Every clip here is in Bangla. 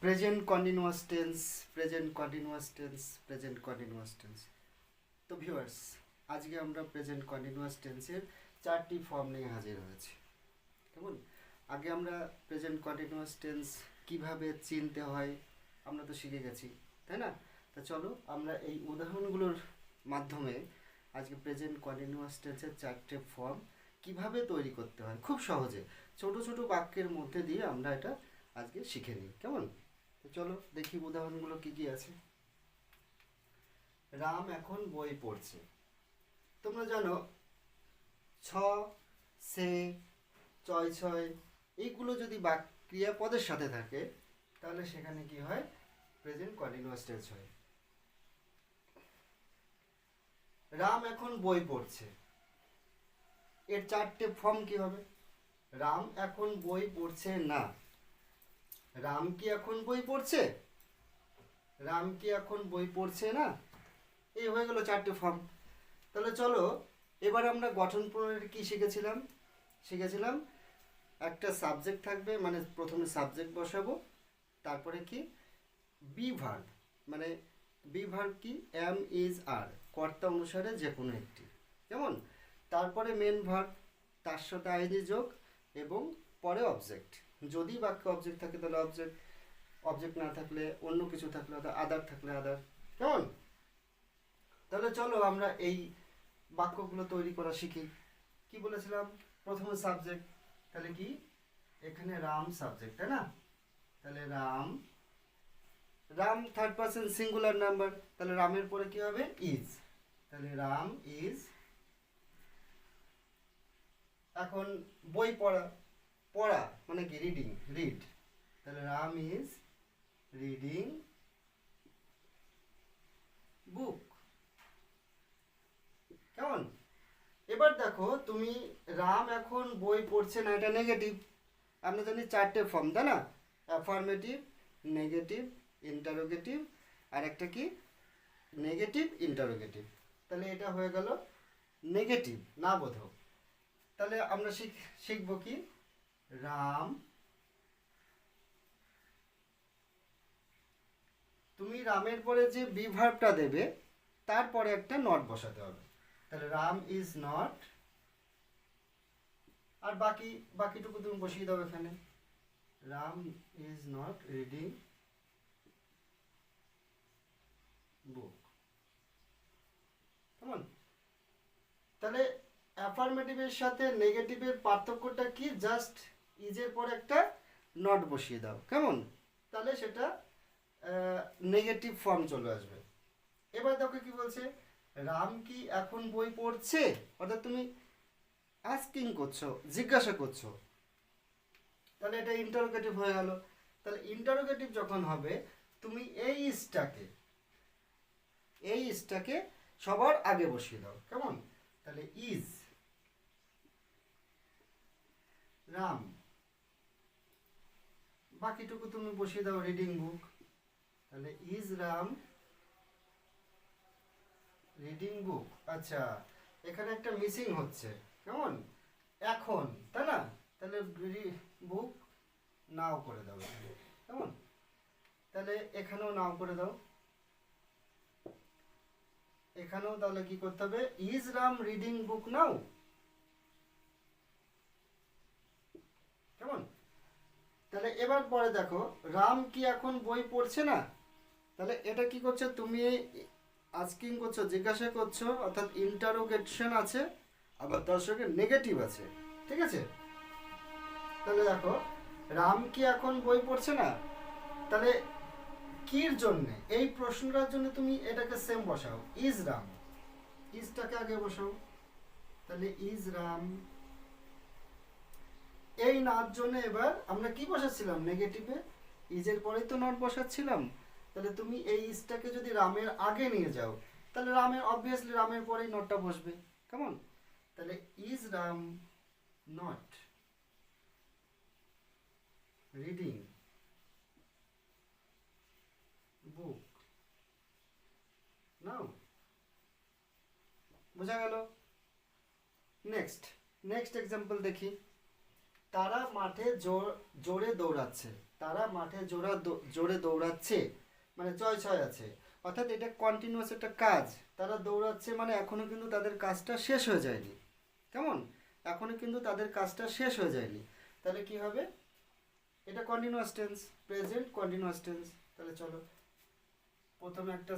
Present continuous tense, present continuous tense, present continuous tense. তো ভিউয়ার্স, আজকে আমরা প্রেজেন্ট কন্টিনিউয়াস টেন্সের 4টি ফর্ম নিয়ে হাজির হয়েছি। কেমন? আগে আমরা প্রেজেন্ট কন্টিনিউয়াস টেন্স কিভাবে চিনতে হয় আমরা তো শিখে গেছি, তাই না? তা চলো আমরা এই উদাহরণগুলোর মাধ্যমে আজকে প্রেজেন্ট কন্টিনিউয়াস টেন্সের 4টে ফর্ম কিভাবে তৈরি করতে হয় খুব সহজে ছোট ছোট বাক্যের মধ্যে দিয়ে আমরা এটা আজকে শিখে নিই। কেমন? তো চলো দেখি উদাহরণগুলো কি কি আছে। রাম এখন বই পড়ছে। তোমরা জানো ছ, সে, চয় ছয় এইগুলো যদি ক্রিয়াপদের সাথে থাকে তাহলে সেখানে কি হয়? প্রেজেন্ট কন্টিনিউয়াস টেন্স হয়। রাম এখন বই পড়ছে, এর 4টে ফর্ম কি হবে? রাম এখন বই পড়ছে না। রাম কি এখন বই পড়ছে? রাম কি এখন বই পড়ছে না? এই হয়ে গেল 4টে ফর্ম। তাহলে চলো এবার আমরা গঠন প্রণালী কি শিখেছিলাম? শিখেছিলাম একটা সাবজেক্ট থাকবে, মানে প্রথমে সাবজেক্ট বসাবো, তারপরে কি বি ভার্ব, মানে বি ভার্ব কি এম ইজ আর কর্তা অনুসারে যে কোনো একটি, যেমন তারপরে মেন ভার্ব, তার সাথে আইনি যোগ এবং পরে অবজেক্ট। যদি বাক্যে অবজেক্ট থাকে তাহলে অবজেক্ট, অবজেক্ট না থাকলে অন্য কিছু থাকলে আদার থাকলে আদার। কেমন? তাহলে চলো আমরা এই বাক্যগুলো তৈরি করা শিখি। কি বলেছিলাম? প্রথমে সাবজেক্ট, তাহলে কি এখানে রাম সাবজেক্ট, তাই না? তাহলে Ram, Ram third person singular number, তাহলে রামের পরে কি হবে? ইজ। তাহলে রাম ইজ। এখন বই পড়া, পড়া মানে কি? Reading, read. তাহলে রাম ইজ রিডিং বুক। কেমন? এবার দেখো তুমি, রাম এখন বই পড়ছে না, এটা নেগেটিভ। আমরা জানি 4টে ফর্ম, তাই না? অ্যাফার্মেটিভ, নেগেটিভ, ইন্টারোগেটিভ, আর একটা কি নেগেটিভ ইন্টারোগেটিভ। তাহলে এটা হয়ে গেল নেগেটিভ, না বোধক। তাহলে আমরা শিখবো কি? রাম, তুমি রামের পরে যে বি ভার্বটা দেবে তারপরে একটা নট বসাতে হবে। তাহলে রাম ইজ নট, আর বাকিটুকু তুমি বসিয়ে দাও এখানে। রাম ইজ নট রিডিং বুক। কেমন? তাহলে অ্যাফার্মেটিভের সাথে নেগেটিভের পার্থক্যটা কি? জাস্ট ইজের পর একটা নট বসিয়ে দাও। কেমন? তাহলে সেটা নেগেটিভ ফর্ম চলে আসবে। এবার দেখো কি বলছে, রাম কি এখন বই পড়ছে, অর্থাৎ তুমি আস্কিং করছো, জিজ্ঞাসা করছো, তাহলে এটা ইন্টারোগেটিভ হয়ে গেল। তাহলে ইন্টারোগেটিভ যখন হবে তুমি এই ইজটাকে সবার আগে বসিয়ে দাও। কেমন? তাহলে ইজ রাম, বাকিটুকু তুমি বসিয়ে দাও রিডিং বুক। তাহলে ইজ রাম রিডিং বুক। আচ্ছা, এখানে একটা মিসিং হচ্ছে। কেমন? এখন, তাই না? তাহলে বুক নাও করে দাও। কেমন? তাহলে এখানেও নাও করে দাও। এখানেও তাহলে কি করতে হবে? ইজ রাম রিডিং বুক নাও। কেমন? তাহলে এবার পরে দেখো, রাম কি এখন বই পড়ছে না? তাহলে এটা কি করছে? তুমি আস্কিং করছো, জিজ্ঞাসা করছো, অর্থাৎ ইন্টারোগেশন আছে, আবার তার সঙ্গে নেগেটিভ আছে। ঠিক আছে? তাহলে দেখো, রাম কি এখন বই পড়ছে না? তাহলে কির জন্য, এই প্রশ্নটার জন্য তুমি এটাকে সেম বসাও, ইজ রাম, ইজটাকে আগে বসাও। তাহলে ইজ রাম। এই নার জন্য এবার আমরা কি বসাচ্ছিলাম? নেগেটিভে ইজের পরেই তো নট বসাচ্ছিলাম। তাহলে তুমি এই ইজটাকে যদি রামের আগে নিয়ে যাও তাহলে রামের, অবভিয়াসলি রামের পরেই নটটা বসবে। কেমন? তাহলে is Ram not reading book now. বোঝা গেল? নেক্সট নেক্সট এক্সাম্পল দেখি। তারা মাঠে জোরে দৌড়াচ্ছে। তারা মাঠে জোরে দৌড়াচ্ছে মানে চয় ছয় আছে, অর্থাৎ এটা কন্টিনিউয়াস একটা কাজ। তারা দৌড়াচ্ছে মানে এখনো কিন্তু তাদের কাজটা শেষ হয়ে যায়নি। কেমন? এখনো কিন্তু তাদের কাজটা শেষ হয়ে যায়নি। তাহলে কি হবে? এটা continuous tense, present continuous tense. তাহলে চলো প্রথমে একটা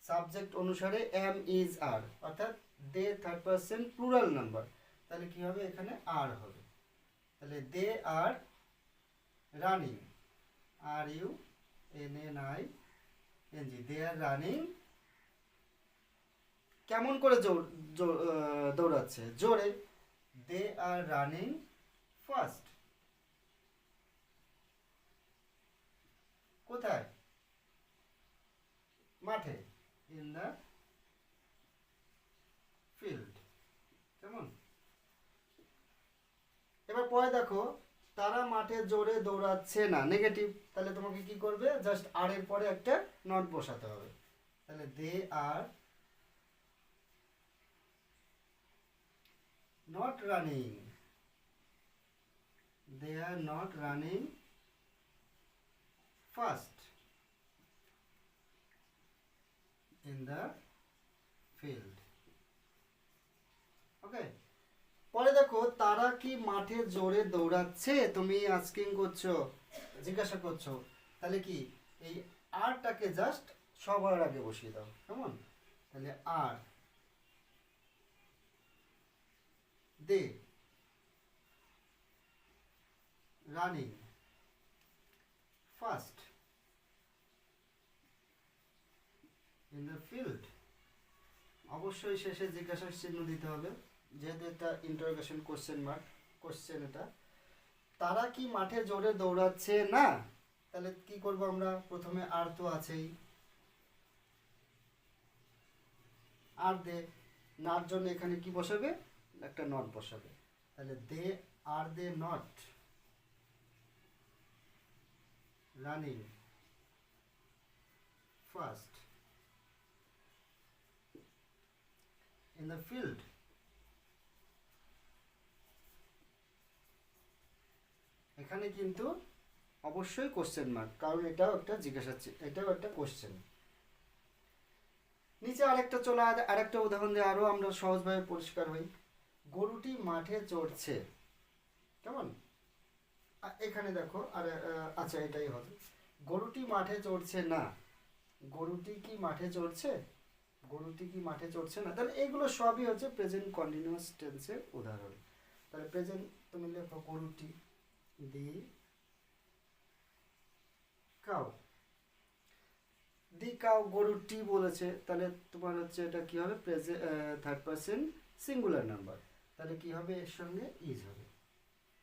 সাবজেক্ট অনুসারে এম ইজ আর, অর্থাৎ they third person plural number. তাহলে কি হবে? এখানে আর হবে। তাহলে they are running, R U N N I N G, they are running. কেমন করে দৌড়াচ্ছে? জোরে। They are running fast. কোথায়? মাঠে, ইন দ্য ফিল্ড। কেমন? এবার পরে দেখো, তারা মাঠে জোরে দৌড়াচ্ছে না, নেগেটিভ। তাহলে তোমাকে কি করবে? জাস্ট আর এর পরে একটা নট বসাতে হবে। তাহলে they are not running, they are not running fast in the field. Okay, পরে দেখো, তারা কি মাঠে জোরে দৌড়াচ্ছে? তুমি আস্কিং করছো, জিজ্ঞাসা করছো। তাহলে কি এই আরটাকে জাস্ট সবার আগে বসিয়ে দাও। কেমন? তাহলে are they running fast in the field. অবশ্যই শেষে জিজ্ঞাসার চিহ্ন দিতে হবে, যেহেতু এটা ইন্টারোগেশন কোশ্চেন মার্ক কোশ্চেন। এটা তারা কি মাঠে জোরে দৌড়াচ্ছে না? তাহলে কি করব আমরা? প্রথমে আর তো আছেই, আর দে, নার জন্য এখানে কি বসাবে? একটা নট বসাবে। তাহলে they are they not running fast in the field. এখানে কিন্তু অবশ্যই কোশ্চেন মার্ক, কারণ এটাও একটা এটাও একটা কোশ্চেন। নিচে আরেকটা চলে, আরেকটা উদাহরণ দিয়ে আরো আমরা সহজভাবে পরিষ্কার হই। গরুটি মাঠে চড়ছে। কেমন? এখানে দেখো, আর আচ্ছা এটাই হবে। গরুটি মাঠে চড়ছে না। গরুটি কি মাঠে চড়ছে? গরুটি কি মাঠে চড়ছে না? তাহলে এগুলো সবই হচ্ছে প্রেজেন্ট কন্টিনিউয়াস টেন্সের উদাহরণ। তাহলে প্রেজেন্ট তুমি লেখো গরুটি, দি কাউ। দি কাউ, গরুটি বলেছে, তাহলে তোমার হচ্ছে এটা কি হবে? Present third person singular number. তাহলে কি হবে? এর সঙ্গে ইজ হবে।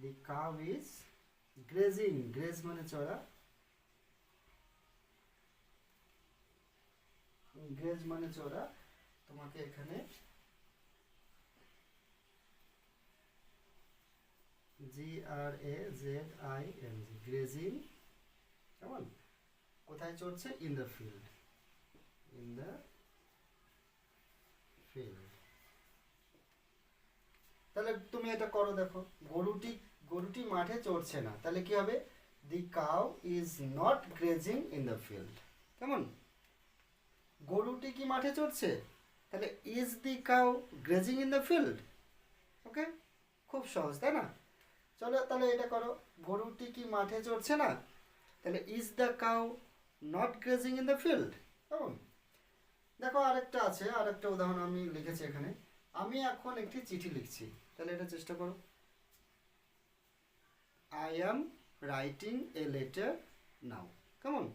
The cow is grazing, grace মানে চড়া, গ্রেজ মানে চড়া। তোমাকে এখানে GRAZING, গ্রেজিং। কেমন? কোথায় চড়ছে? In the field, in the field. তাহলে তুমি এটা করো, দেখো গরুটি মাঠে চড়ছে না। তাহলে কি হবে? The cow is not grazing in the field. কেমন? গরুটি কি মাঠে চড়ছে? তাহলে is the cow grazing in the field. Okay, খুব সহজ, তাই না? চলো তাহলে এটা করো, গরুটি কি মাঠে চড়ছে না? তাহলে is the cow not grazing in the field. কেমন? দেখো আরেকটা আছে, আরেকটা উদাহরণ আমি লিখেছি এখানে। আমি এখন একটি চিঠি লিখছি। তাহলে এটা চেষ্টা করো। I am writing a letter now. কেমন?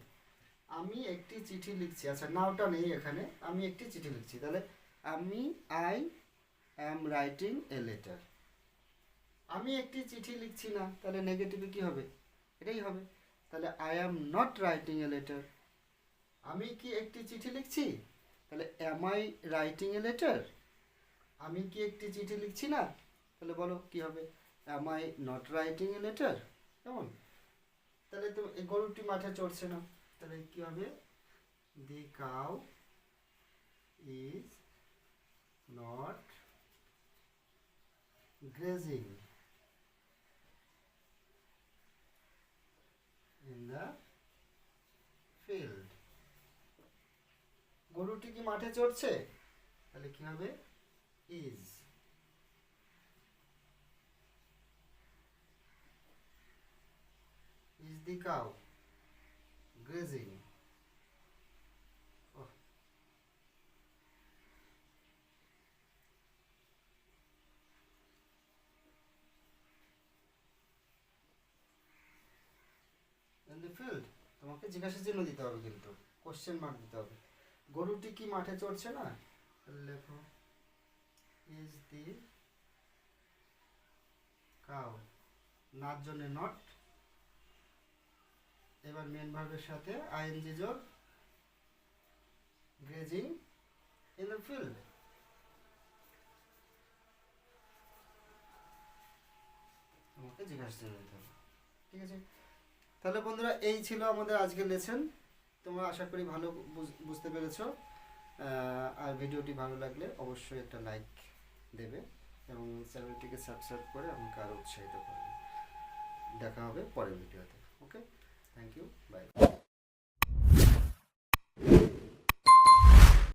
আমি একটি চিঠি লিখছি। আচ্ছা, নাওটা নেই এখানে, আমি একটি চিঠি লিখছি। তাহলে I am writing a letter. আমি একটি চিঠি লিখছি না, তাহলে নেগেটিভে কি হবে? এটাই হবে। তাহলে I am not writing a letter. আমি কি একটি চিঠি লিখছি? তাহলে am I writing a letter. আমি কি একটি চিঠি লিখছি না? তাহলে বলো কি হবে? Am I not writing a letter. কেমন? তাহলে তো এই গরুটি মাঠে চড়ছে না, তাহলে কি হবে? The cow is not grazing in the field. গরুটি কি মাঠে চড়ছে? তাহলে কি হবে? Is. Is the cow grazing? In the field. তোমাকে জিজ্ঞাসা চিহ্ন দিতে হবে, কিন্তু কোশ্চেন মার্ক দিতে হবে। গরুটি কি মাঠে চড়ছে না? তাহলে লেখো ইজ দি কাউ, নার জন্য নট, এবার মেন ভার্বের সাথে আইএনজি যোগ, গ্রেজিং ইন দ্য ফিল্ড। তোমাকে জিজ্ঞাসা চিহ্ন দিতে হবে, ঠিক আছে? তাহলে বন্ধুরা, এই ছিল আমাদের আজকের লেসন। তোমরা আশা করি ভালো বুঝতে পেরেছো। আর ভিডিওটি ভালো লাগলে অবশ্যই একটা লাইক দেবে এবং চ্যানেলটিকে সাবস্ক্রাইব করে আমাকে আরও উৎসাহিত করবে। দেখা হবে পরের ভিডিওতে।